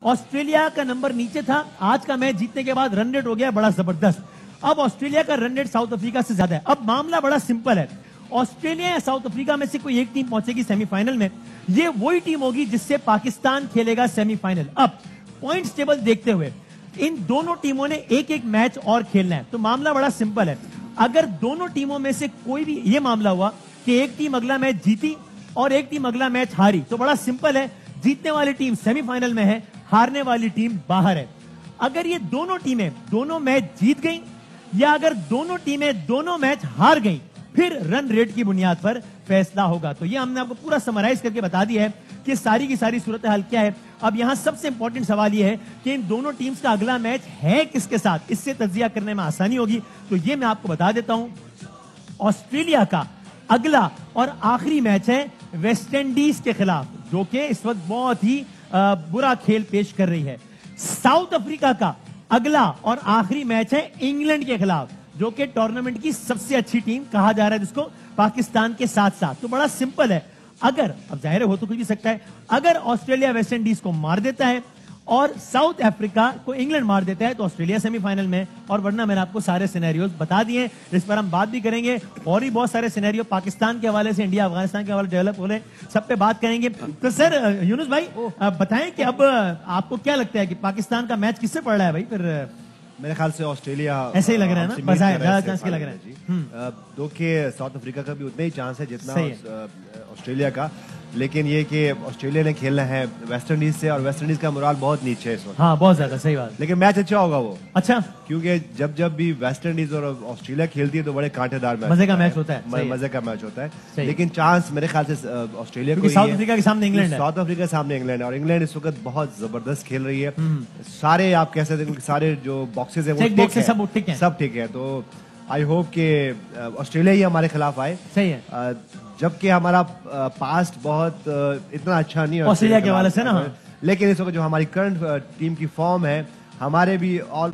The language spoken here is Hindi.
ऑस्ट्रेलिया का नंबर नीचे था, आज का मैच जीतने के बाद रन रेट हो गया बड़ा जबरदस्त। अब ऑस्ट्रेलिया का रन रेट साउथ अफ्रीका से ज्यादा है। अब मामला बड़ा सिंपल है, ऑस्ट्रेलिया या साउथ अफ्रीका में से कोई एक टीम पहुंचेगी सेमीफाइनल में, ये वही टीम होगी जिससे पाकिस्तान खेलेगा सेमीफाइनल। अब पॉइंट्स टेबल देखते हुए इन दोनों टीमों ने एक एक मैच और खेलना है, तो मामला बड़ा सिंपल है। अगर दोनों टीमों में से कोई भी ये मामला हुआ कि एक टीम अगला मैच जीती और एक टीम अगला मैच हारी, तो बड़ा सिंपल है, जीतने वाली टीम सेमीफाइनल में है, हारने वाली टीम बाहर है। अगर ये दोनों टीमें दोनों मैच जीत गई या अगर दोनों टीमें दोनों मैच हार गई, फिर रन रेट की बुनियाद पर फैसला होगा। तो ये हमने आपको पूरा समराइज करके बता दिया है कि सारी की सारी सूरत हाल क्या है। अब यहां सबसे इंपॉर्टेंट सवाल यह है कि इन दोनों टीम्स का अगला मैच है किसके साथ, इससे तज्जिया करने में आसानी होगी। तो ये मैं आपको बता देता हूं, ऑस्ट्रेलिया का अगला और आखिरी मैच है वेस्ट इंडीज के खिलाफ, जो कि इस वक्त बहुत ही बुरा खेल पेश कर रही है। साउथ अफ्रीका का अगला और आखिरी मैच है इंग्लैंड के खिलाफ, जो कि टूर्नामेंट की सबसे अच्छी टीम कहा जा रहा है, जिसको पाकिस्तान के साथ साथ। तो बड़ा सिंपल है, अगर अब जाहिर हो तो कुछ भी सकता है, अगर ऑस्ट्रेलिया वेस्ट इंडीज को मार देता है और साउथ अफ्रीका को इंग्लैंड मार देता है तो ऑस्ट्रेलिया सेमीफाइनल में, और वरना मैंने आपको सारे सिनेरियोज बता दिए, इस पर हम बात भी करेंगे। और भी बहुत सारे सिनेरियो पाकिस्तान के हवाले से, इंडिया अफगानिस्तान के हवाले डेवलप हो रहे, सब पे बात करेंगे। तो सर यूनुस भाई बताएं कि अब आपको क्या लगता है कि पाकिस्तान का मैच किससे पड़ रहा है भाई? फिर मेरे ख्याल से ऑस्ट्रेलिया ऐसे ही लग रहा है ना, बजाय ज्यादा चांस के लग रहा है दो के साउथ अफ्रीका का भी उतना ही चांस है जितना ऑस्ट्रेलिया का, लेकिन ये कि ऑस्ट्रेलिया ने खेलना है वेस्ट इंडीज से और वेस्ट इंडीज का मोराल बहुत नीचे है इस वक्त। हाँ बहुत ज्यादा, सही बात। लेकिन मैच अच्छा होगा वो, अच्छा, क्योंकि जब भी वेस्ट इंडीज और ऑस्ट्रेलिया खेलती है तो बड़े कांटेदार मैच, मजे का मैच होता है, मजे का मैच होता है। लेकिन चांस मेरे ख्याल से ऑस्ट्रेलिया को, साउथ अफ्रीका के सामने इंग्लैंड है, साउथ अफ्रीका के सामने इंग्लैंड है, और इंग्लैंड इस वक्त बहुत जबरदस्त खेल रही है। सारे आप कह सकते हैं सारे जो बॉक्सेस है वो सब ठीक है। तो आई होप कि ऑस्ट्रेलिया ही हमारे खिलाफ आए। सही है, जबकि हमारा पास्ट बहुत इतना अच्छा नहीं है ऑस्ट्रेलिया के हवाले से ना, लेकिन इस वक्त जो हमारी करंट टीम की फॉर्म है, हमारे भी ऑल